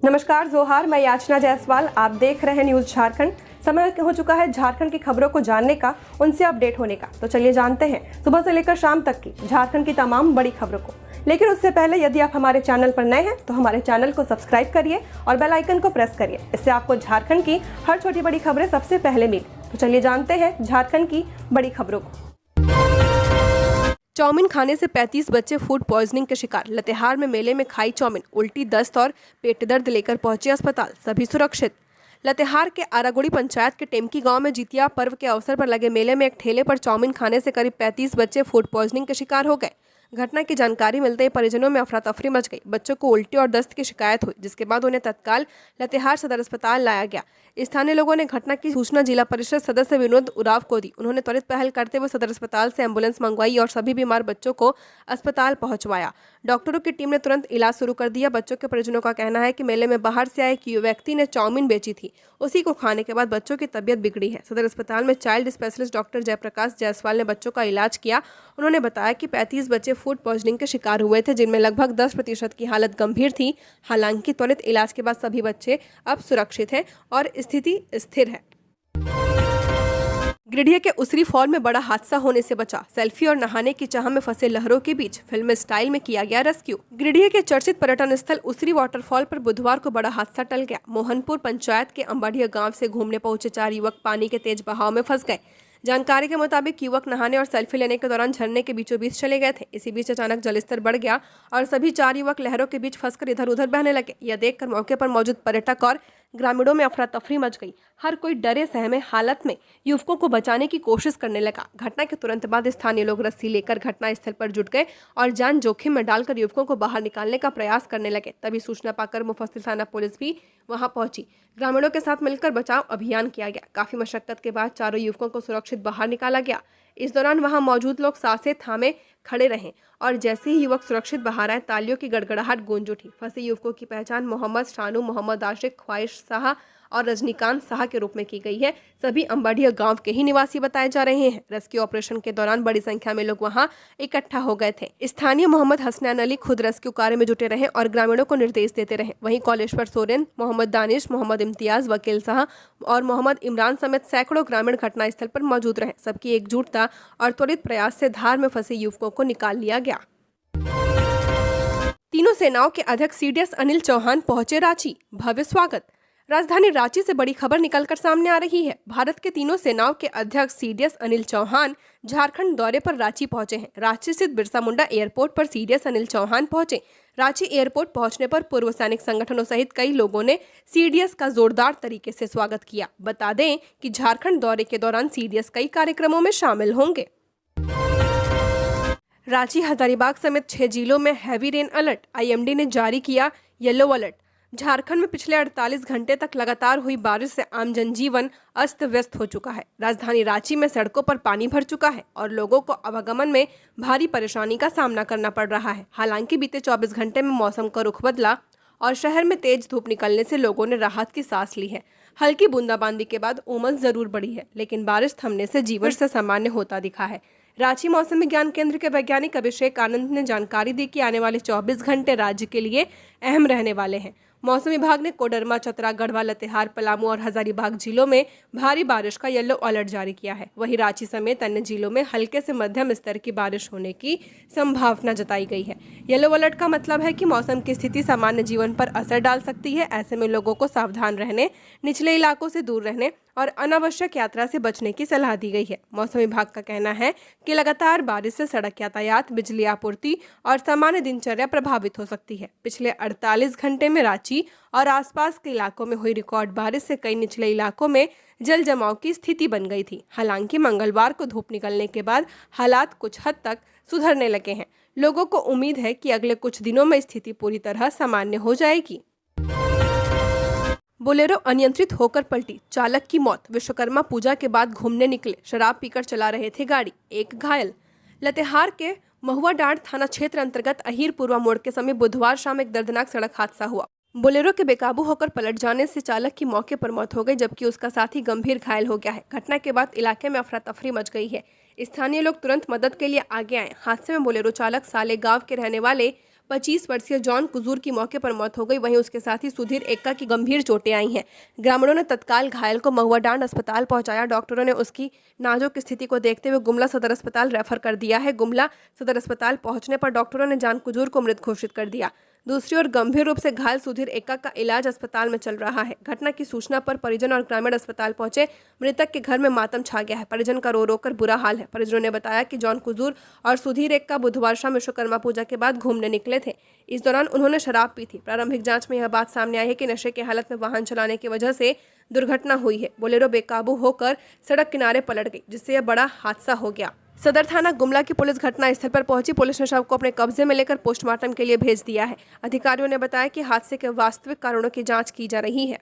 नमस्कार जोहार, मैं याचना जायसवाल। आप देख रहे हैं न्यूज़ झारखंड। समय हो चुका है झारखंड की खबरों को जानने का, उनसे अपडेट होने का। तो चलिए जानते हैं सुबह से लेकर शाम तक की झारखंड की तमाम बड़ी खबरों को। लेकिन उससे पहले यदि आप हमारे चैनल पर नए हैं तो हमारे चैनल को सब्सक्राइब करिए और बेल आइकन को प्रेस करिए। इससे आपको झारखंड की हर छोटी बड़ी खबरें सबसे पहले मिले। तो चलिए जानते हैं झारखंड की बड़ी खबरों को। चाउमीन खाने से 35 बच्चे फूड पॉइजनिंग के शिकार। लातेहार में मेले में खाई चाउमीन, उल्टी, दस्त और पेट दर्द लेकर पहुंचे अस्पताल, सभी सुरक्षित। लातेहार के आरागुड़ी पंचायत के टेमकी गांव में जितिया पर्व के अवसर पर लगे मेले में एक ठेले पर चाउमीन खाने से करीब 35 बच्चे फूड पॉइजनिंग के शिकार हो गए। घटना की जानकारी मिलते ही परिजनों में अफरा तफरी मच गई। बच्चों को उल्टी और दस्त की शिकायत हुई, जिसके बाद उन्हें तत्काल लातेहार सदर अस्पताल लाया गया। स्थानीय लोगों ने घटना की सूचना जिला परिषद सदस्य विनोद उराव को दी। उन्होंने त्वरित पहल करते हुए सदर अस्पताल से एम्बुलेंस मंगवाई और सभी बीमार बच्चों को अस्पताल पहुंचवाया। डॉक्टरों की टीम ने तुरंत इलाज शुरू कर दिया। बच्चों के परिजनों का कहना है कि मेले में बाहर से आए एक व्यक्ति ने चाउमीन बेची थी, उसी को खाने के बाद बच्चों की तबीयत बिगड़ी है। सदर अस्पताल में child specialist doctor Jayprakash Jaiswal ने बच्चों का इलाज किया। उन्होंने बताया कि 35 बच्चे फूड पॉइजनिंग के शिकार हुए थे, जिनमें लगभग 10% की हालत गंभीर थी। हालांकि त्वरित इलाज के बाद सभी बच्चे अब सुरक्षित हैं और स्थिति स्थिर है। गिरिडीह के उसरी फॉल में बड़ा हादसा होने से बचा। सेल्फी और नहाने की चाह में फंसे लहरों के बीच फिल्म स्टाइल में किया गया रेस्क्यू। गिरिडीह के चर्चित पर्यटन स्थल उसरी वाटरफॉल पर बुधवार को बड़ा हादसा टल गया। मोहनपुर पंचायत के अंबाड़िया गांव से घूमने पहुंचे 4 युवक पानी के तेज बहाव में फंस गए। जानकारी के मुताबिक युवक नहाने और सेल्फी लेने के दौरान झरने के बीचों बीच चले गए थे। इसी बीच अचानक जलस्तर बढ़ गया और सभी 4 युवक लहरों के बीच फंसकर इधर उधर बहने लगे। यह देखकर मौके पर मौजूद पर्यटक और ग्रामीणों में अफरा तफरी मच गई। हर कोई डरे सहमे हालत में युवकों को बचाने की कोशिश करने लगा। घटना के तुरंत बाद स्थानीय लोग रस्सी लेकर घटना स्थल पर जुट गए और जान जोखिम में डालकर युवकों को बाहर निकालने का प्रयास करने लगे। तभी सूचना पाकर मुफस्सिल थाना पुलिस भी वहां पहुंची। ग्रामीणों के साथ मिलकर बचाव अभियान किया गया। काफी मशक्कत के बाद चारों युवकों को सुरक्षित बाहर निकाला गया। इस दौरान वहां मौजूद लोग सांसें थामे खड़े रहे और जैसे ही युवक सुरक्षित बाहर आए, तालियों की गड़गड़ाहट गूंज उठी। फंसे युवकों की पहचान मोहम्मद शानू, मोहम्मद आशिक, ख्वाहिश शाह और रजनीकांत शाह के रूप में की गई है। सभी अंबाड़िया गांव के ही निवासी बताए जा रहे हैं। रेस्क्यू ऑपरेशन के दौरान बड़ी संख्या में लोग वहां इकट्ठा हो गए थे। स्थानीय मोहम्मद हसनैन अली खुद रेस्क्यू कार्य में जुटे रहे और ग्रामीणों को निर्देश देते रहे। वहीं कौलेश्वर सोरेन, मोहम्मद दानिश, मोहम्मद इम्तियाज, वकील शाह और मोहम्मद इमरान समेत सैकड़ों ग्रामीण घटनास्थल पर मौजूद रहे। सबकी एकजुटता और त्वरित प्रयास से धार में फंसे युवकों को निकाल लिया गया। तीनों सेनाओं के अध्यक्ष सीडीएस अनिल चौहान पहुंचे रांची, भव्य स्वागत। राजधानी रांची से बड़ी खबर निकलकर सामने आ रही है। भारत के तीनों सेनाओं के अध्यक्ष सीडीएस अनिल चौहान झारखंड दौरे पर रांची पहुंचे हैं। रांची स्थित बिरसा मुंडा एयरपोर्ट पर सीडीएस अनिल चौहान पहुंचे। रांची एयरपोर्ट पहुंचने पर पूर्व सैनिक संगठनों सहित कई लोगों ने सीडीएस का जोरदार तरीके से स्वागत किया। बता दें कि झारखंड दौरे के दौरान सीडीएस कई कार्यक्रमों में शामिल होंगे। रांची, हजारीबाग समेत 6 जिलों में हैवी रेन अलर्ट। आईएमडी ने जारी किया येलो अलर्ट। झारखंड में पिछले 48 घंटे तक लगातार हुई बारिश से आम जनजीवन अस्त व्यस्त हो चुका है। राजधानी रांची में सड़कों पर पानी भर चुका है और लोगों को आवागमन में भारी परेशानी का सामना करना पड़ रहा है। हालांकि बीते 24 घंटे में मौसम का रुख बदला और शहर में तेज धूप निकलने से लोगों ने राहत की सांस ली है। हल्की बूंदाबांदी के बाद उमस जरूर बढ़ी है, लेकिन बारिश थमने से जीवन से सामान्य होता दिखा है। रांची मौसम विज्ञान केंद्र के वैज्ञानिक अभिषेक आनंद ने जानकारी दी कि आने वाले 24 घंटे राज्य के लिए अहम रहने वाले हैं। मौसम विभाग ने कोडरमा, चतरा, गढ़वा, लातेहार, पलामू और हजारीबाग जिलों में भारी बारिश का येलो अलर्ट जारी किया है। वहीं रांची समेत अन्य जिलों में हल्के से मध्यम स्तर की बारिश होने की संभावना जताई गई है। येलो अलर्ट का मतलब है कि मौसम की स्थिति सामान्य जीवन पर असर डाल सकती है। ऐसे में लोगों को सावधान रहने, निचले इलाकों से दूर रहने और अनावश्यक यात्रा से बचने की सलाह दी गई है। मौसम विभाग का कहना है कि लगातार बारिश से सड़क यातायात, बिजली आपूर्ति और सामान्य दिनचर्या प्रभावित हो सकती है। पिछले 48 घंटे में रांची और आसपास के इलाकों में हुई रिकॉर्ड बारिश से कई निचले इलाकों में जल जमाव की स्थिति बन गई थी। हालांकि मंगलवार को धूप निकलने के बाद हालात कुछ हद तक सुधरने लगे हैं। लोगों को उम्मीद है कि अगले कुछ दिनों में स्थिति पूरी तरह सामान्य हो जाएगी। बोलेरो अनियंत्रित होकर पलटी, चालक की मौत। विश्वकर्मा पूजा के बाद घूमने निकले, शराब पीकर चला रहे थे गाड़ी, एक घायल। लातेहार के महुआ डांड थाना क्षेत्र अंतर्गत अहीरपुरवा मोड़ के समय बुधवार शाम एक दर्दनाक सड़क हादसा हुआ। बोलेरो के बेकाबू होकर पलट जाने से चालक की मौके पर मौत हो गई, जबकि उसका साथी गंभीर घायल हो गया है। घटना के बाद इलाके में अफरा तफरी मच गई है। स्थानीय लोग तुरंत मदद के लिए आगे आए। हादसे में बोलेरो चालक साले गांव के रहने वाले 25 वर्षीय जॉन कुजूर की मौके पर मौत हो गई। वहीं उसके साथी सुधीर एक्का की गंभीर चोटें आई हैं। ग्रामीणों ने तत्काल घायल को महुआ डांड अस्पताल पहुंचाया। डॉक्टरों ने उसकी नाजुक स्थिति को देखते हुए गुमला सदर अस्पताल रेफर कर दिया है। गुमला सदर अस्पताल पहुंचने पर डॉक्टरों ने जॉन कुजूर को मृत घोषित कर दिया। दूसरी ओर गंभीर रूप से घायल सुधीर एक्का का इलाज अस्पताल में चल रहा है। घटना की सूचना पर परिजन और ग्रामीण अस्पताल पहुंचे। मृतक के घर में मातम छा गया है। परिजन का रो रो कर बुरा हाल है। परिजनों ने बताया कि जॉन कुजूर और सुधीर एक्का बुधवार शाम विश्वकर्मा पूजा के बाद घूमने निकले थे। इस दौरान उन्होंने शराब पी थी। प्रारंभिक जांच में यह बात सामने आई है कि नशे की हालत में वाहन चलाने की वजह से दुर्घटना हुई है। बोलेरो बेकाबू होकर सड़क किनारे पलट गई, जिससे यह बड़ा हादसा हो गया। सदर थाना गुमला की पुलिस घटना स्थल पर पहुंची। पुलिस ने शव को अपने कब्जे में लेकर पोस्टमार्टम के लिए भेज दिया है। अधिकारियों ने बताया कि हादसे के वास्तविक कारणों की जांच की जा रही है।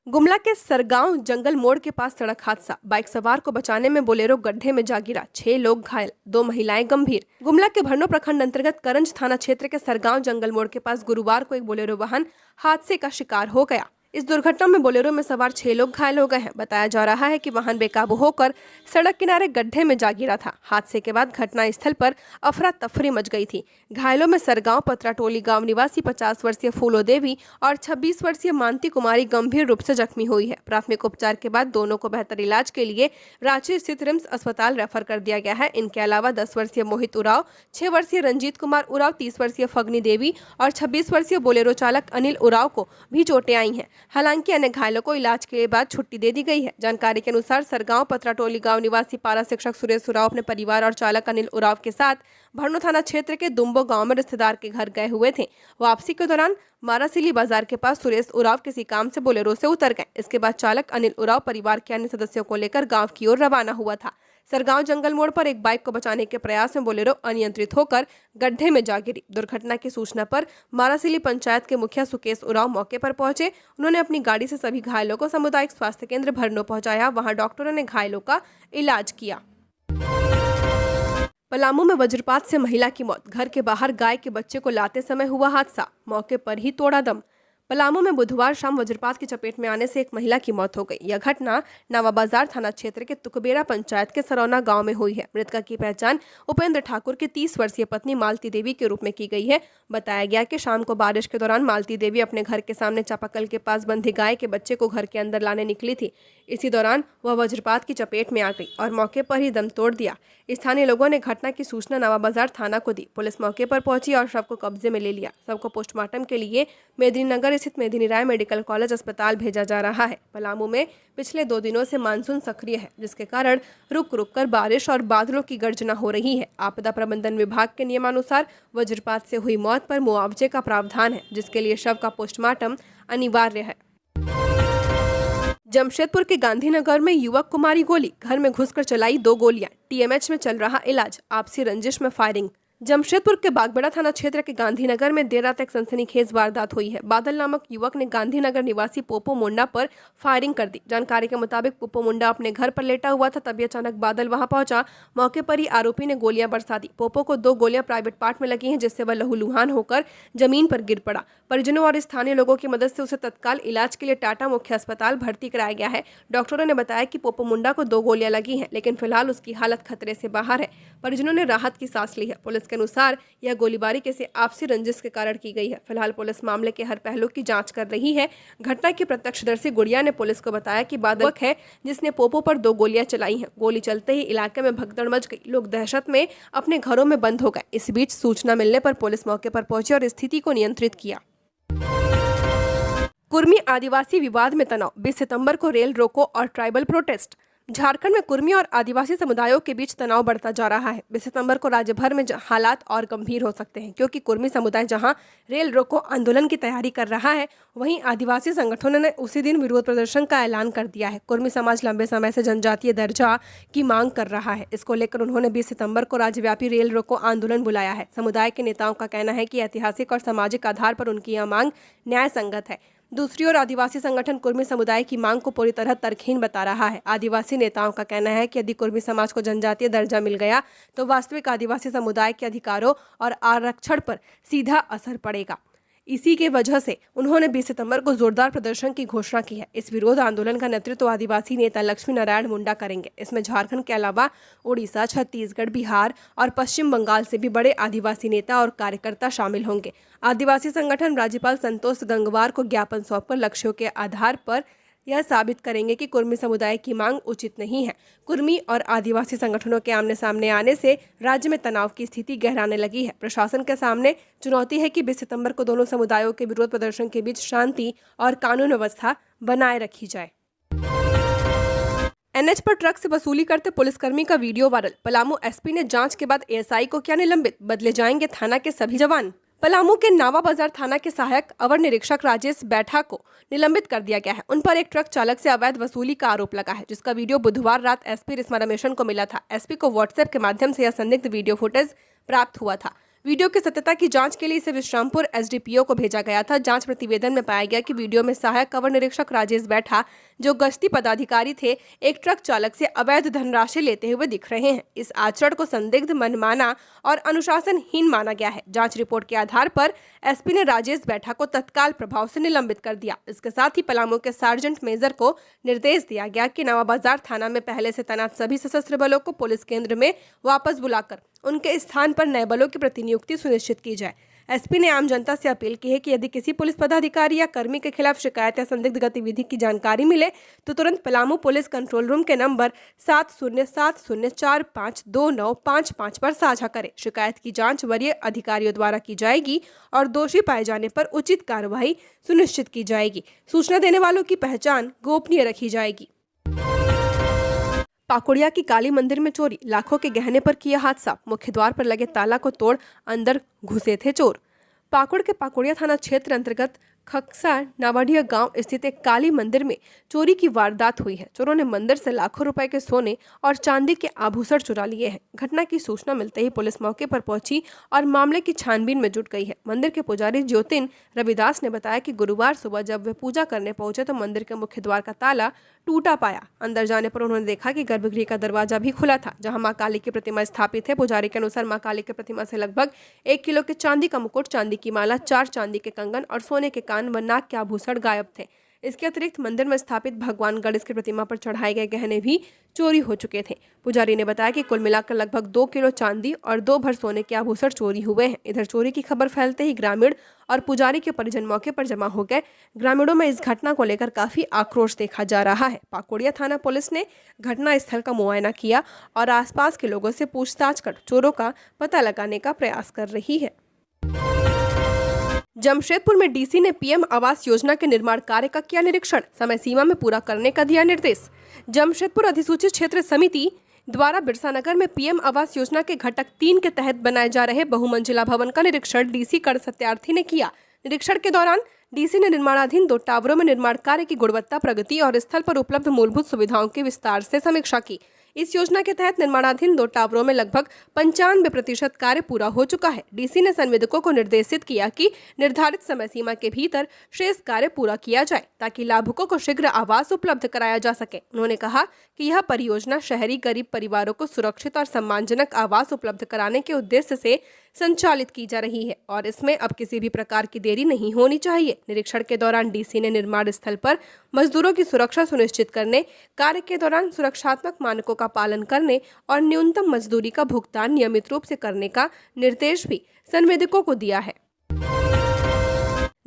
गुमला के सरगांव जंगल मोड़ के पास सड़क हादसा। बाइक सवार को बचाने में बोलेरो गड्ढे में जा गिरा। 6 लोग घायल, 2 महिलाएं गंभीर। गुमला के भरनो प्रखंड अंतर्गत करंज थाना क्षेत्र के सरगांव जंगल मोड़ के पास गुरुवार को एक बोलेरो वाहन हादसे का शिकार हो गया। इस दुर्घटना में बोलेरो में सवार 6 लोग घायल हो गए हैं। बताया जा रहा है कि वाहन बेकाबू होकर सड़क किनारे गड्ढे में जा गिरा था। हादसे के बाद घटना स्थल पर अफरा तफरी मच गई थी। घायलों में सरगांव पत्राटोली गांव निवासी 50 वर्षीय फूलो देवी और 26 वर्षीय मानती कुमारी गंभीर रूप से जख्मी हुई है। प्राथमिक उपचार के बाद दोनों को बेहतर इलाज के लिए रांची स्थित रिम्स अस्पताल रेफर कर दिया गया है। इनके अलावा 10 वर्षीय मोहित उराव, 6 वर्षीय रंजीत कुमार उराव, 30 वर्षीय फगनी देवी और 26 वर्षीय बोलेरो चालक अनिल उराव को भी चोटें आई हैं। हालांकि अन्य घायलों को इलाज के बाद छुट्टी दे दी गई है। जानकारी के अनुसार सरगांव पत्राटोली गांव निवासी पारा शिक्षक सुरेश उराव अपने परिवार और चालक अनिल उराव के साथ भरनो थाना क्षेत्र के दुम्बो गांव में रिश्तेदार के घर गए हुए थे। वापसी के दौरान मारासिली बाजार के पास सुरेश उराव किसी काम से बोलेरो से उतर गए। इसके बाद चालक अनिल उराव परिवार के अन्य सदस्यों को लेकर गाँव की ओर रवाना हुआ था। सरगांव जंगल मोड़ पर एक बाइक को बचाने के प्रयास में बोलेरो अनियंत्रित होकर गड्ढे में जा गिरी। दुर्घटना की सूचना पर मारासिली पंचायत के मुखिया सुकेश उराव मौके पर पहुंचे। उन्होंने अपनी गाड़ी से सभी घायलों को सामुदायिक स्वास्थ्य केंद्र भरनो पहुंचाया। वहां डॉक्टरों ने घायलों का इलाज किया। पलामू में वज्रपात से महिला की मौत। घर के बाहर गाय के बच्चे को लाते समय हुआ हादसा, मौके पर ही तोड़ा दम। पलामू में बुधवार शाम वज्रपात की चपेट में आने से एक महिला की मौत हो गई। यह घटना नवा बाजार थाना क्षेत्र के तुकबेरा पंचायत के सरौना गांव में हुई है। मृतका की पहचान उपेंद्र ठाकुर की 30 वर्षीय पत्नी मालती देवी के रूप में की गई है। बताया गया कि शाम को बारिश के दौरान मालती देवी अपने घर के सामने चापाकल के पास बंधी गाय के बच्चे को घर के अंदर लाने निकली थी। इसी दौरान वह वज्रपात की चपेट में आ गई और मौके पर ही दम तोड़ दिया। स्थानीय लोगों ने घटना की सूचना नवा बाजार थाना को दी। पुलिस मौके पर पहुंची और शव को कब्जे में ले लिया। शव को पोस्टमार्टम के लिए मेदिनीनगर स्थित मेदिनी राय मेडिकल कॉलेज अस्पताल भेजा जा रहा है। पलामू में पिछले 2 दिनों से मानसून सक्रिय है, जिसके कारण रुक रुक कर बारिश और बादलों की गर्जना हो रही है। आपदा प्रबंधन विभाग के नियमानुसार वज्रपात से हुई मौत पर मुआवजे का प्रावधान है, जिसके लिए शव का पोस्टमार्टम अनिवार्य है। जमशेदपुर के गांधीनगर में युवक को मारी गोली। घर में घुसकर चलाई 2 गोलियां। टीएमएच में चल रहा इलाज। आपसी रंजिश में फायरिंग। जमशेदपुर के बागबेड़ा थाना क्षेत्र के गांधीनगर में देर रात एक सनसनीखेज वारदात हुई है। बादल नामक युवक ने गांधीनगर निवासी पोपो मुंडा पर फायरिंग कर दी। जानकारी के मुताबिक पोपो मुंडा अपने घर पर लेटा हुआ था, तभी अचानक बादल वहां पहुंचा। मौके पर ही आरोपी ने गोलियां बरसा दी। पोपो को 2 गोलियां प्राइवेट पार्ट में लगी हैं, जिससे वह लहूलुहान होकर जमीन पर गिर पड़ा। परिजनों और स्थानीय लोगों की मदद से उसे तत्काल इलाज के लिए टाटा मुख्य अस्पताल भर्ती कराया गया है। डॉक्टरों ने बताया कि पोपो मुंडा को 2 गोलियां लगी हैं, लेकिन फिलहाल उसकी हालत खतरे से बाहर है। परिजनों ने राहत की सांस ली है। पुलिस के अनुसार यह गोलीबारी किसी आपसी रंजिश के कारण की गई है। फिलहाल पुलिस मामले के हर पहलू की जांच कर रही है। घटना की प्रत्यक्षदर्शी गुड़िया ने पुलिस को बताया कि बादल है जिसने पोपो पर 2 गोलियां चलाई हैं। गोली चलते ही इलाके में भगदड़ मच गई। लोग दहशत में अपने घरों में बंद हो गए। इस बीच सूचना मिलने पर पुलिस मौके पर पहुंची और स्थिति को नियंत्रित किया। कुर्मी आदिवासी विवाद में तनाव। 20 सितंबर को रेल रोको और ट्राइबल प्रोटेस्ट। झारखंड में कुर्मी और आदिवासी समुदायों के बीच तनाव बढ़ता जा रहा है। 20 सितंबर को राज्य भर में हालात और गंभीर हो सकते हैं, क्योंकि कुर्मी समुदाय जहां रेल रोको आंदोलन की तैयारी कर रहा है, वहीं आदिवासी संगठनों ने उसी दिन विरोध प्रदर्शन का ऐलान कर दिया है। कुर्मी समाज लंबे समय से जनजातीय दर्जा की मांग कर रहा है। इसको लेकर उन्होंने 20 सितंबर को राज्यव्यापी रेल रोको आंदोलन बुलाया है। समुदाय के नेताओं का कहना है कि ऐतिहासिक और सामाजिक आधार पर उनकी यह मांग न्याय संगत है। दूसरी ओर आदिवासी संगठन कुर्मी समुदाय की मांग को पूरी तरह तर्कहीन बता रहा है। आदिवासी नेताओं का कहना है कि यदि कुर्मी समाज को जनजातीय दर्जा मिल गया तो वास्तविक आदिवासी समुदाय के अधिकारों और आरक्षण पर सीधा असर पड़ेगा। इसी के वजह से उन्होंने 20 सितंबर को जोरदार प्रदर्शन की घोषणा की है। इस विरोध आंदोलन का नेतृत्व आदिवासी नेता लक्ष्मी नारायण मुंडा करेंगे। इसमें झारखंड के अलावा उड़ीसा, छत्तीसगढ़, बिहार और पश्चिम बंगाल से भी बड़े आदिवासी नेता और कार्यकर्ता शामिल होंगे। आदिवासी संगठन राज्यपाल संतोष गंगवार को ज्ञापन सौंपकर लक्ष्यों के आधार पर यह साबित करेंगे कि कुर्मी समुदाय की मांग उचित नहीं है। कुर्मी और आदिवासी संगठनों के आमने सामने आने से राज्य में तनाव की स्थिति गहराने लगी है। प्रशासन के सामने चुनौती है कि 20 सितंबर को दोनों समुदायों के विरोध प्रदर्शन के बीच शांति और कानून व्यवस्था बनाए रखी जाए। एनएच पर ट्रक से वसूली करते पुलिसकर्मी का वीडियो वायरल। पलामू एसपी ने जांच के बाद एएसआई को किया निलंबित, बदले जाएंगे थाना के सभी जवान। पलामू के नावा बाजार थाना के सहायक अवर निरीक्षक राजेश बैठा को निलंबित कर दिया गया है। उन पर एक ट्रक चालक से अवैध वसूली का आरोप लगा है, जिसका वीडियो बुधवार रात एसपी रिस्मा रमेशन को मिला था। एसपी को व्हाट्सएप के माध्यम से यह संदिग्ध वीडियो फुटेज प्राप्त हुआ था। वीडियो की सत्यता की जांच के लिए इसे विश्रामपुर एसडीपीओ को भेजा गया था। जांच प्रतिवेदन में पाया गया कि वीडियो में सहायक अवर निरीक्षक राजेश बैठा, जो गश्ती पदाधिकारी थे, एक ट्रक चालक से अवैध धनराशि लेते हुए दिख रहे हैं। इस आचरण को संदिग्ध, मनमाना और अनुशासनहीन माना गया है। जांच रिपोर्ट के आधार पर एसपी ने राजेश बैठा को तत्काल प्रभाव से निलंबित कर दिया। इसके साथ ही पलामू के सार्जेंट मेजर को निर्देश दिया गया कि नवा बाजार थाना में पहले से तैनात सभी सशस्त्र बलों को पुलिस केंद्र में वापस बुलाकर उनके स्थान पर नए बलों की प्रतिनियुक्ति सुनिश्चित की जाए। एसपी ने आम जनता से अपील की है कि यदि किसी पुलिस पदाधिकारी या कर्मी के खिलाफ शिकायत या संदिग्ध गतिविधि की जानकारी मिले तो तुरंत पलामू पुलिस कंट्रोल रूम के नंबर 7070452955 पर साझा करें। शिकायत की जांच वरीय अधिकारियों द्वारा की जाएगी और दोषी पाए जाने पर उचित कार्रवाई सुनिश्चित की जाएगी। सूचना देने वालों की पहचान गोपनीय रखी जाएगी। पाकुड़िया की काली मंदिर में चोरी, लाखों के गहने पर किया हादसा। मुख्य द्वार पर लगे ताला को तोड़ अंदर घुसे थे चोर। पाकुड़ के पाकुड़िया थाना क्षेत्र अंतर्गत खक्सा नावाडिया गांव स्थित एक काली मंदिर में चोरी की वारदात हुई है। चोरों ने मंदिर से लाखों रुपए के सोने और चांदी के आभूषण चुरा लिए हैं। घटना की सूचना मिलते ही पुलिस मौके पर पहुंची और मामले की छानबीन में जुट गई है। मंदिर के पुजारी ज्योतिन रविदास ने बताया कि गुरुवार सुबह जब वे पूजा करने पहुंचे तो मंदिर के मुख्य द्वार का ताला टूटा पाया। अंदर जाने पर उन्होंने देखा कि गर्भगृह का दरवाजा भी खुला था, जहां मां काली की प्रतिमा स्थापित है। पुजारी के अनुसार मां काली की प्रतिमा से लगभग 1 किलो के चांदी का मुकुट, चांदी की माला, 4 चांदी के कंगन और सोने के कान व नाक के आभूषण गायब थे। इसके अतिरिक्त मंदिर में स्थापित भगवान गणेश की प्रतिमा पर चढ़ाए गए गहने भी चोरी हो चुके थे। पुजारी ने बताया कि कुल मिलाकर लगभग 2 किलो चांदी और 2 भर सोने के आभूषण चोरी हुए हैं। इधर चोरी की खबर फैलते ही ग्रामीण और पुजारी के परिजन मौके पर जमा हो गए। ग्रामीणों में इस घटना को लेकर काफी आक्रोश देखा जा रहा है। पाकुड़िया थाना पुलिस ने घटना स्थल का मुआयना किया और आसपास के लोगों से पूछताछ कर चोरों का पता लगाने का प्रयास कर रही है। जमशेदपुर में डीसी ने पीएम आवास योजना के निर्माण कार्य का किया निरीक्षण, समय सीमा में पूरा करने का दिया निर्देश। जमशेदपुर अधिसूचित क्षेत्र समिति द्वारा बिरसा नगर में पीएम आवास योजना के घटक 3 के तहत बनाए जा रहे बहुमंजिला भवन का निरीक्षण डीसी कर सत्यार्थी ने किया। निरीक्षण के दौरान डीसी ने निर्माणाधीन 2 टावरों में निर्माण कार्य की गुणवत्ता, प्रगति और स्थल पर उपलब्ध मूलभूत सुविधाओं की विस्तार से समीक्षा की। इस योजना के तहत निर्माणाधीन 2 टावरों में लगभग 95% कार्य पूरा हो चुका है। डीसी ने संवेदकों को निर्देशित किया कि निर्धारित समय सीमा के भीतर शेष कार्य पूरा किया जाए ताकि लाभुकों को शीघ्र आवास उपलब्ध कराया जा सके। उन्होंने कहा कि यह परियोजना शहरी गरीब परिवारों को सुरक्षित और सम्मानजनक आवास उपलब्ध कराने के उद्देश्य से संचालित की जा रही है और इसमें अब किसी भी प्रकार की देरी नहीं होनी चाहिए। निरीक्षण के दौरान डीसी ने निर्माण स्थल पर मजदूरों की सुरक्षा सुनिश्चित करने, कार्य के दौरान सुरक्षात्मक मानकों का पालन करने और न्यूनतम मजदूरी का भुगतान नियमित रूप से करने का निर्देश भी संवेदकों को दिया है।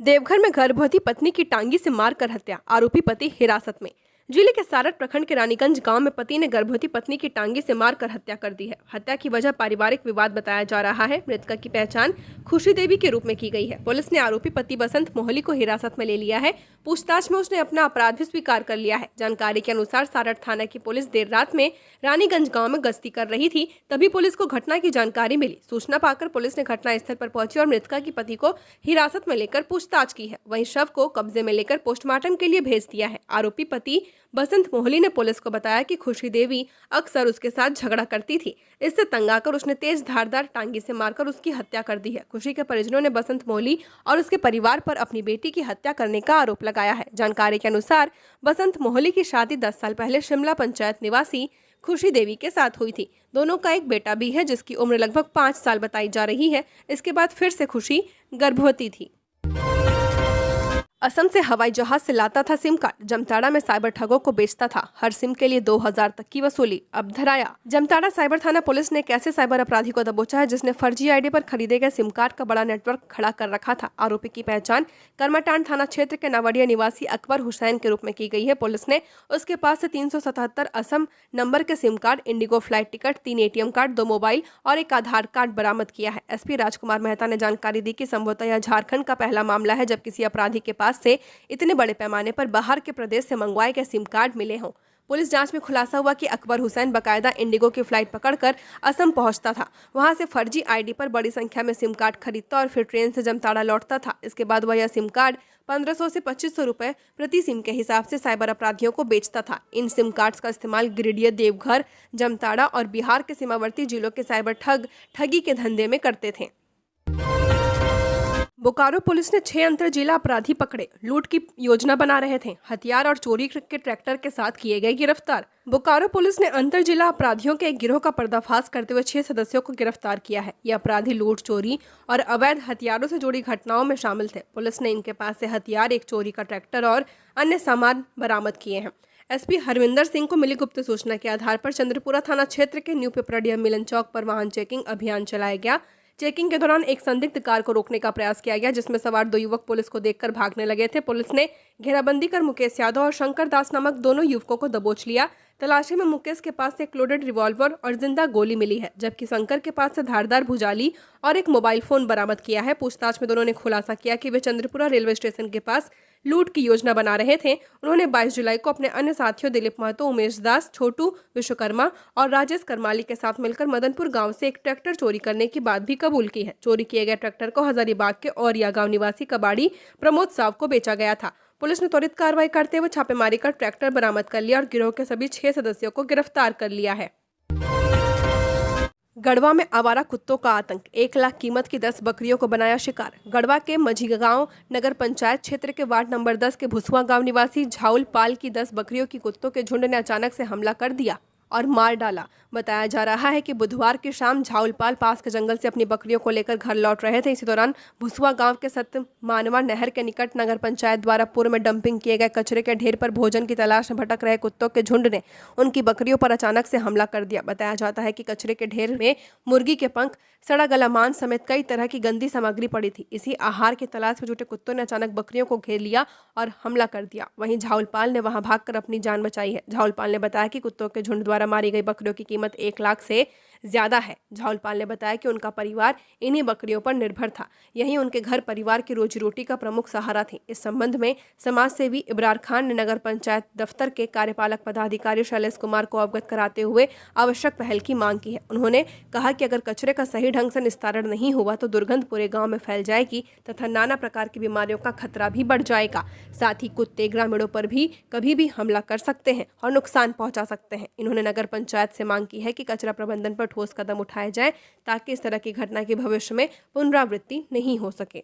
देवघर में गर्भवती पत्नी की टांगी से मारकर हत्या, आरोपी पति हिरासत में। जिले के सारठ प्रखंड के रानीगंज गांव में पति ने गर्भवती पत्नी की टांगी से मारकर हत्या कर दी है। हत्या की वजह पारिवारिक विवाद बताया जा रहा है। मृतक की पहचान खुशी देवी के रूप में की गई है। पुलिस ने आरोपी पति बसंत मोहली को हिरासत में ले लिया है। पूछताछ में उसने अपना अपराध भी स्वीकार कर लिया है। जानकारी के अनुसार सारठ थाना की पुलिस देर रात में रानीगंज गाँव में गश्ती कर रही थी, तभी पुलिस को घटना की जानकारी मिली। सूचना पाकर पुलिस ने घटनास्थल पर पहुंची और मृतका की पति को हिरासत में लेकर पूछताछ की है। वहीं शव को कब्जे में लेकर पोस्टमार्टम के लिए भेज दिया है। आरोपी पति बसंत मोहली ने पुलिस को बताया कि खुशी देवी अक्सर उसके साथ झगड़ा करती थी। इससे तंग आकर उसने तेज धारदार टांगी से मारकर उसकी हत्या कर दी है। खुशी के परिजनों ने बसंत मोहली और उसके परिवार पर अपनी बेटी की हत्या करने का आरोप लगाया है। जानकारी के अनुसार बसंत मोहली की शादी 10 साल पहले शिमला पंचायत निवासी खुशी देवी के साथ हुई थी। दोनों का एक बेटा भी है जिसकी उम्र लगभग 5 साल बताई जा रही है। इसके बाद फिर से खुशी गर्भवती थी। असम से हवाई जहाज से लाता था सिम कार्ड, जामताड़ा में साइबर ठगों को बेचता था, हर सिम के लिए 2000 तक की वसूली, अब धराया। जामताड़ा साइबर थाना पुलिस ने एक ऐसे साइबर अपराधी को दबोचा है जिसने फर्जी आईडी पर खरीदे गए सिम कार्ड का बड़ा नेटवर्क खड़ा कर रखा था। आरोपी की पहचान करमाटांड थाना क्षेत्र के नवड़िया निवासी अकबर हुसैन के रूप में की गई है। पुलिस ने उसके पास से 377 असम नंबर के SIM card, Indigo flight ticket, 3 ATM card, 2 mobile और एक आधार कार्ड बरामद किया है। SP राजकुमार मेहता ने जानकारी दी कि संभवतः यह झारखंड का पहला मामला है जब किसी अपराधी के पास से इतने बड़े पैमाने पर बाहर के प्रदेश से मंगवाए गए सिम कार्ड मिले हों। पुलिस जांच में खुलासा हुआ कि अकबर हुसैन बकायदा इंडिगो की फ्लाइट पकड़कर असम पहुंचता था, वहां से फर्जी आईडी पर बड़ी संख्या में सिम कार्ड खरीदता और फिर ट्रेन से जामताड़ा लौटता था। इसके बाद वह यह सिम कार्ड 1500 से 2500 रुपए प्रति सिम के हिसाब से साइबर अपराधियों को बेचता था। इन सिम कार्ड्स का इस्तेमाल गिरिडीह, देवघर, जामताड़ा और बिहार के सीमावर्ती जिलों के साइबर ठगी के धंधे में करते थे। बोकारो पुलिस ने 6 अंतर जिला अपराधी पकड़े, लूट की योजना बना रहे थे, हथियार और चोरी के ट्रैक्टर के साथ किए गए गिरफ्तार। बोकारो पुलिस ने अंतर जिला अपराधियों के एक गिरोह का पर्दाफाश करते हुए 6 सदस्यों को गिरफ्तार किया है। ये अपराधी लूट, चोरी और अवैध हथियारों से जुड़ी घटनाओं में शामिल थे। पुलिस ने इनके पास से हथियार, एक चोरी का ट्रैक्टर और अन्य सामान बरामद किए हैं। SP हरविंदर सिंह को मिली गुप्त सूचना के आधार पर चंद्रपुरा थाना क्षेत्र के न्यू पिपराडिया मिलन चौक पर वाहन चेकिंग अभियान चलाया गया। चेकिंग के दौरान एक संदिग्ध कार को रोकने का प्रयास किया गया, जिसमें सवार 2 युवक पुलिस को देखकर भागने लगे थे। पुलिस ने घेराबंदी कर मुकेश यादव और शंकर दास नामक दोनों युवकों को दबोच लिया। तलाशी में मुकेश के पास से एक लोडेड रिवॉल्वर और जिंदा गोली मिली है, जबकि शंकर के पास से धारदार भुजाली और एक मोबाइल फोन बरामद किया है। पूछताछ में दोनों ने खुलासा किया कि वे चंद्रपुरा रेलवे स्टेशन के पास लूट की योजना बना रहे थे। उन्होंने 22 जुलाई को अपने अन्य साथियों दिलीप महतो, उमेश दास, छोटू विश्वकर्मा और राजेश करमाली के साथ मिलकर मदनपुर गांव से एक ट्रैक्टर चोरी करने की बात भी कबूल की है। चोरी किए गए ट्रैक्टर को हजारीबाग के औरिया गांव निवासी कबाड़ी प्रमोद साव को बेचा गया था। पुलिस ने त्वरित कार्रवाई करते हुए छापेमारी कर ट्रैक्टर बरामद कर लिया और गिरोह के सभी 6 सदस्यों को गिरफ्तार कर लिया है। गढ़वा में आवारा कुत्तों का आतंक, 1 लाख कीमत की 10 बकरियों को बनाया शिकार। गढ़वा के मझीगांव नगर पंचायत क्षेत्र के वार्ड नंबर 10 के भुसुआ गांव निवासी झाउल पाल की 10 बकरियों की कुत्तों के झुंड ने अचानक से हमला कर दिया और मार डाला। बताया जा रहा है कि बुधवार की शाम झाउलपाल पास के जंगल से अपनी बकरियों को लेकर घर लौट रहे थे। इसी दौरान भुसुआ गांव के सतमानवा नहर के निकट नगर पंचायत द्वारा पूर्व में डंपिंग किए गए कचरे के ढेर पर भोजन की तलाश में भटक रहे कुत्तों के झुंड ने उनकी बकरियों पर अचानक से हमला कर दिया। बताया जाता है कि कचरे के ढेर में मुर्गी के पंख, सड़ा गला मांस समेत कई तरह की गंदी सामग्री पड़ी थी। इसी आहार की तलाश में जुटे कुत्तों ने अचानक बकरियों को घेर लिया और हमला कर दिया। वहीं झाउलपाल ने वहां भागकर अपनी जान बचाई है। झाउलपाल ने बताया कि कुत्तों के झुंड द्वारा मारी गई बकरियों की कीमत 1 लाख से ज्यादा है। झाउलपाल ने बताया कि उनका परिवार इन्हीं बकरियों पर निर्भर था, यही उनके घर परिवार की रोजी रोटी का प्रमुख सहारा थी। इस संबंध में समाज सेवी इब्रार खान ने नगर पंचायत दफ्तर के कार्यपालक पदाधिकारी शैलेश कुमार को अवगत कराते हुए आवश्यक पहल की मांग की है। उन्होंने कहा कि अगर कचरे का सही ढंग से निस्तारण नहीं हुआ तो दुर्गंध पूरे गाँव में फैल जाएगी तथा नाना प्रकार की बीमारियों का खतरा भी बढ़ जाएगा। साथ ही कुत्ते ग्रामीणों पर भी कभी भी हमला कर सकते हैं और नुकसान पहुंचा सकते हैं। इन्होंने नगर पंचायत से मांग की है कि कचरा प्रबंधन पर ठोस कदम उठाए जाए ताकि इस तरह की घटना की भविष्य में पुनरावृत्ति नहीं हो सके।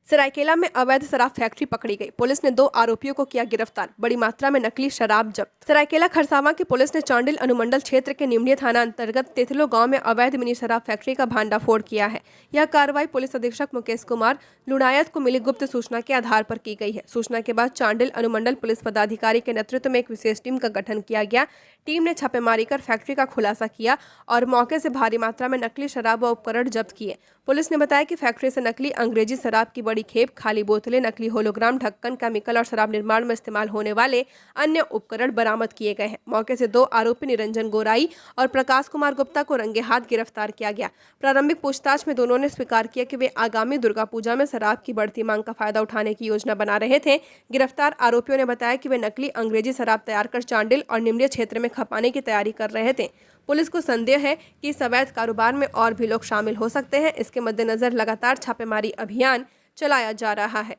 सरायकेला में अवैध शराब फैक्ट्री पकड़ी गई, पुलिस ने 2 आरोपियों को किया गिरफ्तार, बड़ी मात्रा में नकली शराब जब्त। सरायकेला खरसावां की पुलिस ने चांडिल अनुमंडल क्षेत्र के निमनिया थाना अंतर्गत तेथलो गांव में अवैध मिनी शराब फैक्ट्री का भांडाफोड़ किया है। यह कार्रवाई पुलिस अधीक्षक मुकेश कुमार लुणायत को मिली गुप्त सूचना के आधार पर की गई है। सूचना के बाद चांडिल अनुमंडल पुलिस पदाधिकारी के नेतृत्व में एक विशेष टीम का गठन किया गया। टीम ने छापेमारी कर फैक्ट्री का खुलासा किया और मौके से भारी मात्रा में नकली शराब व उपकरण जब्त किए। पुलिस ने बताया कि फैक्ट्री से नकली अंग्रेजी शराब की बड़ी खेप, खाली बोतलें, नकली होलोग्राम, ढक्कन, केमिकल और शराब निर्माण में इस्तेमाल होने वाले अन्य उपकरण बरामद किए गए हैं। मौके से 2 आरोपी निरंजन गोराई और प्रकाश कुमार गुप्ता को रंगे हाथ गिरफ्तार किया गया। प्रारंभिक पूछताछ में दोनों ने स्वीकार किया कि वे आगामी दुर्गा पूजा में शराब की बढ़ती मांग का फायदा उठाने की योजना बना रहे थे। गिरफ्तार आरोपियों ने बताया कि वे नकली अंग्रेजी शराब तैयार कर चांडिल और निमनिया क्षेत्र में खपाने की तैयारी कर रहे थे। पुलिस को संदेह है कि इस अवैध कारोबार में और भी लोग शामिल हो सकते हैं। इसके मद्देनजर लगातार छापेमारी अभियान चलाया जा रहा है।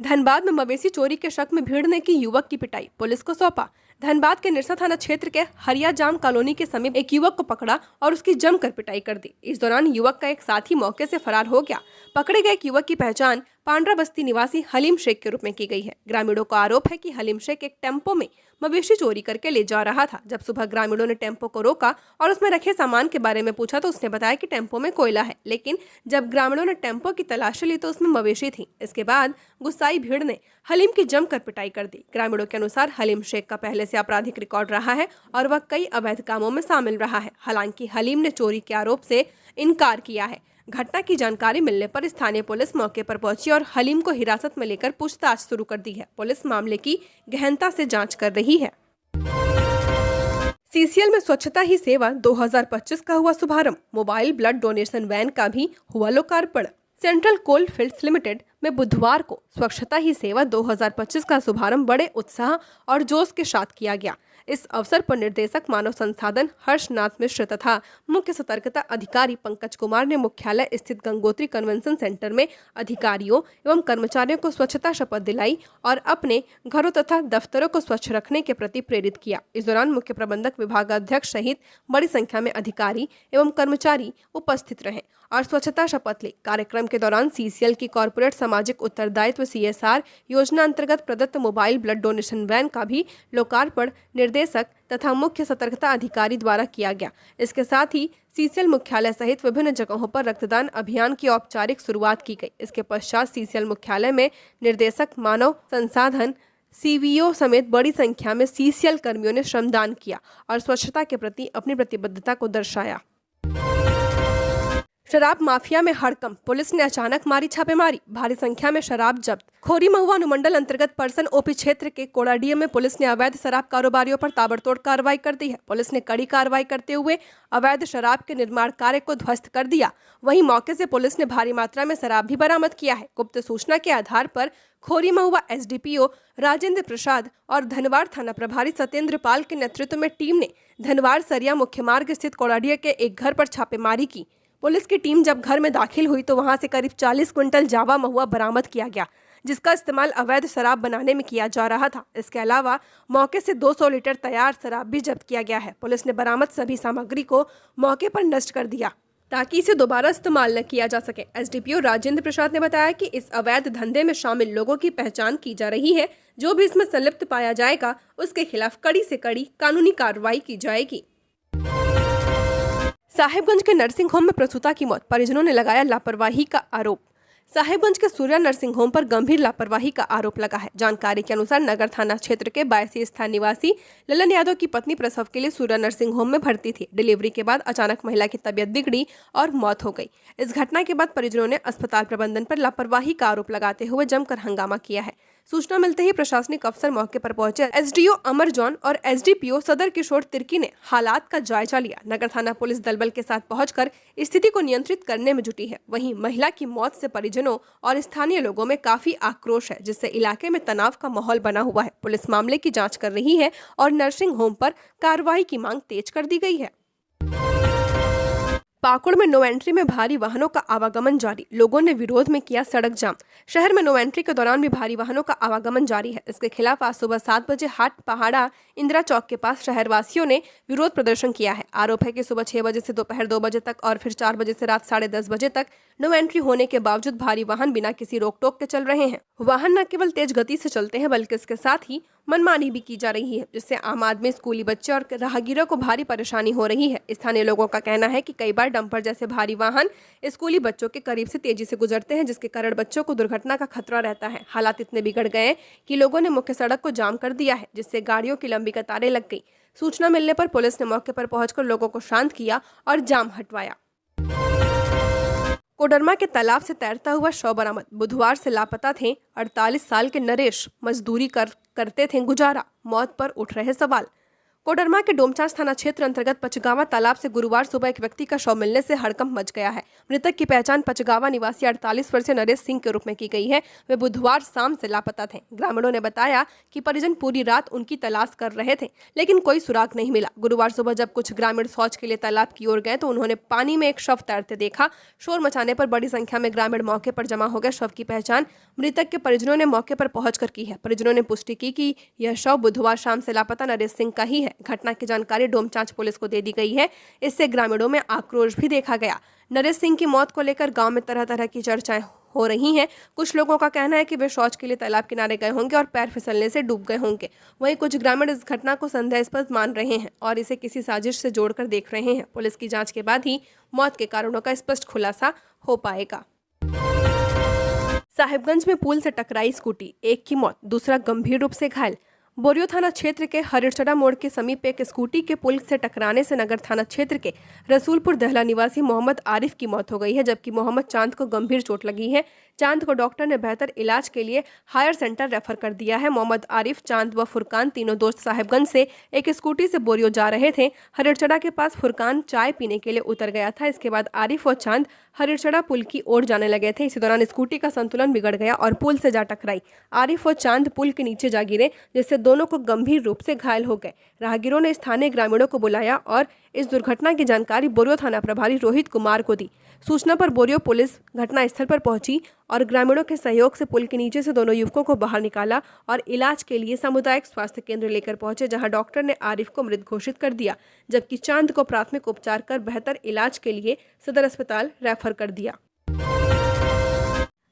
धनबाद में मवेशी चोरी के शक में भीड़ ने की युवक की पिटाई, पुलिस को सौंपा। धनबाद के निरसा थाना क्षेत्र के हरिया जाम कॉलोनी के समीप एक युवक को पकड़ा और उसकी जमकर पिटाई कर दी। इस दौरान युवक का एक साथी मौके से फरार हो गया। पकड़े गए एक युवक की पहचान पांड्रा बस्ती निवासी हलीम शेख के रूप में की गई है। ग्रामीणों का आरोप है कि हलीम शेख एक टेम्पो में मवेशी चोरी करके ले जा रहा था। जब सुबह ग्रामीणों ने टेम्पो को रोका और उसमें रखे सामान के बारे में पूछा तो उसने बताया कि टेम्पो में कोयला है, लेकिन जब ग्रामीणों ने टेम्पो की तलाशी ली तो उसमें मवेशी थी। इसके बाद गुस्साई भीड़ ने हलीम की जमकर पिटाई कर दी। ग्रामीणों के अनुसार हलीम शेख का पहले से आपराधिक रिकॉर्ड रहा है और वह कई अवैध कामों में शामिल रहा है। हालांकि हलीम ने चोरी के आरोप से इनकार किया है। घटना की जानकारी मिलने पर स्थानीय पुलिस मौके पर पहुंची और हलीम को हिरासत में लेकर पूछताछ शुरू कर दी है। पुलिस मामले की गहनता से जांच कर रही है। सीसीएल में स्वच्छता ही सेवा 2025 का हुआ शुभारंभ। मोबाइल ब्लड डोनेशन वैन का भी हुआ लोकार्पण। सेंट्रल कोल फील्ड्स लिमिटेड में बुधवार को स्वच्छता ही सेवा 2025 का शुभारंभ बड़े उत्साह और जोश के साथ किया गया। इस अवसर पर निर्देशक मानव संसाधन हर्षनाथ मिश्र तथा मुख्य सतर्कता अधिकारी पंकज कुमार ने मुख्यालय स्थित गंगोत्री कन्वेंशन सेंटर में अधिकारियों एवं कर्मचारियों को स्वच्छता शपथ दिलाई और अपने घरों तथा दफ्तरों को स्वच्छ रखने के प्रति प्रेरित किया। इस दौरान मुख्य प्रबंधक विभागाध्यक्ष सहित बड़ी संख्या में अधिकारी एवं कर्मचारी उपस्थित रहे और स्वच्छता शपथ ली। कार्यक्रम के दौरान सीसीएल की कॉर्पोरेट सामाजिक उत्तरदायित्व CSR योजना अंतर्गत प्रदत्त मोबाइल ब्लड डोनेशन वैन का भी लोकार्पण निर्देशक तथा मुख्य सतर्कता अधिकारी द्वारा किया गया। इसके साथ ही सीसीएल मुख्यालय सहित विभिन्न जगहों पर रक्तदान अभियान की औपचारिक शुरुआत की गई। इसके पश्चात सीसीएल मुख्यालय में निर्देशक मानव संसाधन CVO समेत बड़ी संख्या में सीसीएल कर्मियों ने श्रमदान किया और स्वच्छता के प्रति अपनी प्रतिबद्धता को दर्शाया। शराब माफिया में हड़कंप, पुलिस ने अचानक मारी छापेमारी, भारी संख्या में शराब जब्त। खोरी महुआ अनुमंडल अंतर्गत परसन OP क्षेत्र के कोड़ाडीह में पुलिस ने अवैध शराब कारोबारियों पर ताबड़तोड़ कार्रवाई कर दी है। पुलिस ने कड़ी कार्रवाई करते हुए अवैध शराब के निर्माण कार्य को ध्वस्त कर दिया। वहीं मौके से पुलिस ने भारी मात्रा में शराब भी बरामद किया है। गुप्त सूचना के आधार पर खोरी महुआ SDPO राजेंद्र प्रसाद और धनवार थाना प्रभारी सत्येंद्र पाल के नेतृत्व में टीम ने धनवार सरिया मुख्य मार्ग स्थित कोड़ाडीह के एक घर पर छापेमारी की। पुलिस की टीम जब घर में दाखिल हुई तो वहां से करीब 40 क्विंटल जावा महुआ बरामद किया गया, जिसका इस्तेमाल अवैध शराब बनाने में किया जा रहा था। इसके अलावा मौके से 200 लीटर तैयार शराब भी जब्त किया गया है। पुलिस ने बरामद सभी सामग्री को मौके पर नष्ट कर दिया ताकि इसे दोबारा इस्तेमाल न किया जा सके। SDPO राजेंद्र प्रसाद ने बताया कि इस अवैध धंधे में शामिल लोगों की पहचान की जा रही है। जो भी इसमें संलिप्त पाया जाएगा उसके खिलाफ कड़ी से कड़ी कानूनी कार्रवाई की जाएगी। साहिबगंज के नर्सिंग होम में प्रसूता की मौत, परिजनों ने लगाया लापरवाही का आरोप। साहिबगंज के सूर्या नर्सिंग होम पर गंभीर लापरवाही का आरोप लगा है। जानकारी के अनुसार नगर थाना क्षेत्र के 82 स्थान निवासी ललन यादव की पत्नी प्रसव के लिए सूर्या नर्सिंग होम में भर्ती थी। डिलीवरी के बाद अचानक महिला की तबीयत बिगड़ी और मौत हो गई। इस घटना के बाद परिजनों ने अस्पताल प्रबंधन पर लापरवाही का आरोप लगाते हुए जमकर हंगामा किया है। सूचना मिलते ही प्रशासनिक अफसर मौके पर पहुंचे। SDO अमर जॉन और SDPO सदर किशोर तिर्की ने हालात का जायजा लिया। नगर थाना पुलिस दलबल के साथ पहुंचकर स्थिति को नियंत्रित करने में जुटी है। वहीं महिला की मौत से परिजनों और स्थानीय लोगों में काफी आक्रोश है, जिससे इलाके में तनाव का माहौल बना हुआ है। पुलिस मामले की जांच कर रही है और नर्सिंग होम पर कार्रवाई की मांग तेज कर दी गई है। पाकुड़ में नो एंट्री में भारी वाहनों का आवागमन जारी, लोगों ने विरोध में किया सड़क जाम। शहर में नो एंट्री के दौरान भी भारी वाहनों का आवागमन जारी है। इसके खिलाफ आज सुबह 7 बजे हाट पहाड़ा इंदिरा चौक के पास शहरवासियों ने विरोध प्रदर्शन किया है। आरोप है कि सुबह 6 बजे से दोपहर 2 बजे तक और फिर 4 बजे से रात 10:30 बजे तक नो एंट्री होने के बावजूद भारी वाहन बिना किसी रोक टोक के चल रहे हैं। वाहन न केवल तेज गति से चलते हैं बल्कि इसके साथ ही मनमानी भी की जा रही है, जिससे आम आदमी, स्कूली बच्चे और राहगीरों को भारी परेशानी हो रही है। स्थानीय लोगों का कहना है कि कई बार डंपर जैसे भारी वाहन स्कूली बच्चों के करीब से तेजी से गुजरते हैं, जिसके कारण बच्चों को दुर्घटना का खतरा रहता है। हालात इतने बिगड़ गए कि लोगों ने मुख्य सड़क को जाम कर दिया है, जिससे गाड़ियों की लंबी कतारें लग गई। सूचना मिलने पर पुलिस ने मौके पर पहुंचकर लोगों को शांत किया और जाम हटवाया। कोडरमा के तालाब से तैरता हुआ शव बरामद, बुधवार से लापता थे 48 साल के नरेश, मजदूरी करते थे गुजारा, मौत पर उठ रहे सवाल। कोडरमा के डोमचांच थाना क्षेत्र अंतर्गत पचगावा तालाब से गुरुवार सुबह एक व्यक्ति का शव मिलने से हड़कंप मच गया है। मृतक की पहचान पचगावा निवासी 48 वर्षीय नरेश सिंह के रूप में की गई है। वे बुधवार शाम से लापता थे। ग्रामीणों ने बताया कि परिजन पूरी रात उनकी तलाश कर रहे थे, लेकिन कोई सुराग नहीं मिला। गुरुवार सुबह जब कुछ ग्रामीण शौच के लिए तालाब की ओर गए तो उन्होंने पानी में एक शव तैरते देखा। शोर मचाने पर बड़ी संख्या में ग्रामीण मौके पर जमा हो गए। शव की पहचान मृतक के परिजनों ने मौके पर पहुंचकर की है। परिजनों ने पुष्टि की कि यह शव बुधवार शाम से लापता नरेश सिंह का ही है। घटना की जानकारी डोमचांच पुलिस को दे दी गई है। इससे ग्रामीणों में आक्रोश भी देखा गया। नरेश सिंह की मौत को लेकर गांव में तरह तरह की चर्चाएं हो रही हैं। कुछ लोगों का कहना है कि वे शौच के लिए तालाब किनारे गए होंगे और पैर फिसलने से डूब गए होंगे। वहीं कुछ ग्रामीण इस घटना को संदेहास्पद मान रहे हैं और इसे किसी साजिश से जोड़कर देख रहे हैं। पुलिस की जांच के बाद ही मौत के कारणों का स्पष्ट खुलासा हो पाएगा। साहिबगंज में पुल से टकराई स्कूटी, एक की मौत, दूसरा गंभीर रूप से घायल। बोरियो थाना क्षेत्र के हरिचड़ा मोड़ के समीप एक स्कूटी के पुल से टकराने से नगर थाना क्षेत्र के रसूलपुर दहला निवासी मोहम्मद आरिफ की मौत हो गई है, जबकि मोहम्मद चांद को गंभीर चोट लगी है। चांद को डॉक्टर ने बेहतर इलाज के लिए हायर सेंटर रेफर कर दिया है। मोहम्मद आरिफ, चांद व फुरकान तीनों दोस्त साहिबगंज से एक स्कूटी से बोरियो जा रहे थे। हरिचड़ा के पास फुरकान चाय पीने के लिए उतर गया था। इसके बाद आरिफ व चांद हरिचड़ा पुल की ओर जाने लगे थे। इसी दौरान स्कूटी का संतुलन बिगड़ गया और पुल से जा टकराई। आरिफ व चांद पुल के नीचे जा गिरे, जिससे दोनों को गंभीर रूप से घायल हो गए। राहगीरों ने स्थानीय ग्रामीणों को बुलाया और इस दुर्घटना की जानकारी बोरियो थाना प्रभारी रोहित कुमार को दी। सूचना पर बोरियो पुलिस घटनास्थल पर पहुंची और ग्रामीणों के सहयोग से पुल के नीचे से दोनों युवकों को बाहर निकाला और इलाज के लिए सामुदायिक स्वास्थ्य केंद्र लेकर पहुंचे, जहां डॉक्टर ने आरिफ को मृत घोषित कर दिया, जबकि चांद को प्राथमिक उपचार कर बेहतर इलाज के लिए सदर अस्पताल रेफर कर दिया।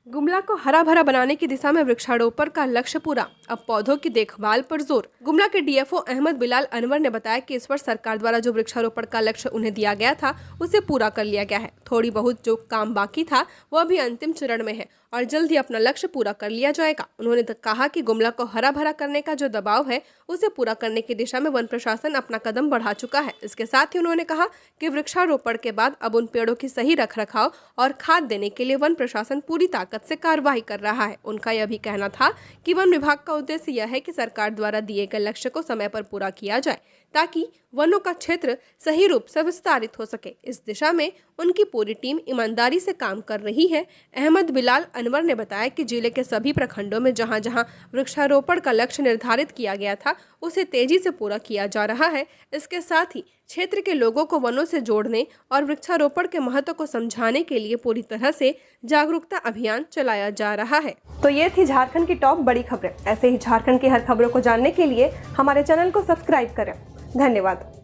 गुमला को हरा भरा बनाने की दिशा में वृक्षारोपण का लक्ष्य पूरा, अब पौधों की देखभाल पर जोर। गुमला के डीएफओ अहमद बिलाल अनवर ने बताया कि इस वर्ष सरकार द्वारा जो वृक्षारोपण का लक्ष्य उन्हें दिया गया था उसे पूरा कर लिया गया है। थोड़ी बहुत जो काम बाकी था वह भी अंतिम चरण में है और जल्द ही अपना लक्ष्य पूरा कर लिया जाएगा। उन्होंने कहा कि गुमला को हरा भरा करने का जो दबाव है उसे पूरा करने की दिशा में वन प्रशासन अपना कदम बढ़ा चुका है। इसके साथ ही उन्होंने कहा कि वृक्षारोपण के बाद अब उन पेड़ों की सही रखरखाव और खाद देने के लिए वन प्रशासन पूरी ताकत से कार्रवाई कर रहा है। उनका यह भी कहना था कि वन विभाग का उद्देश्य यह है कि सरकार द्वारा दिए गए लक्ष्य को समय पर पूरा किया जाए ताकि वनों का क्षेत्र सही रूप से विस्तारित हो सके। इस दिशा में उनकी पूरी टीम ईमानदारी से काम कर रही है। अहमद बिलाल अनवर ने बताया कि जिले के सभी प्रखंडों में जहां जहां वृक्षारोपण का लक्ष्य निर्धारित किया गया था उसे तेजी से पूरा किया जा रहा है। इसके साथ ही क्षेत्र के लोगों को वनों से जोड़ने और वृक्षारोपण के महत्व को समझाने के लिए पूरी तरह से जागरूकता अभियान चलाया जा रहा है। तो ये थी झारखंड की टॉप बड़ी खबरें। ऐसे ही झारखंड की हर खबरों को जानने के लिए हमारे चैनल को सब्सक्राइब करें। धन्यवाद।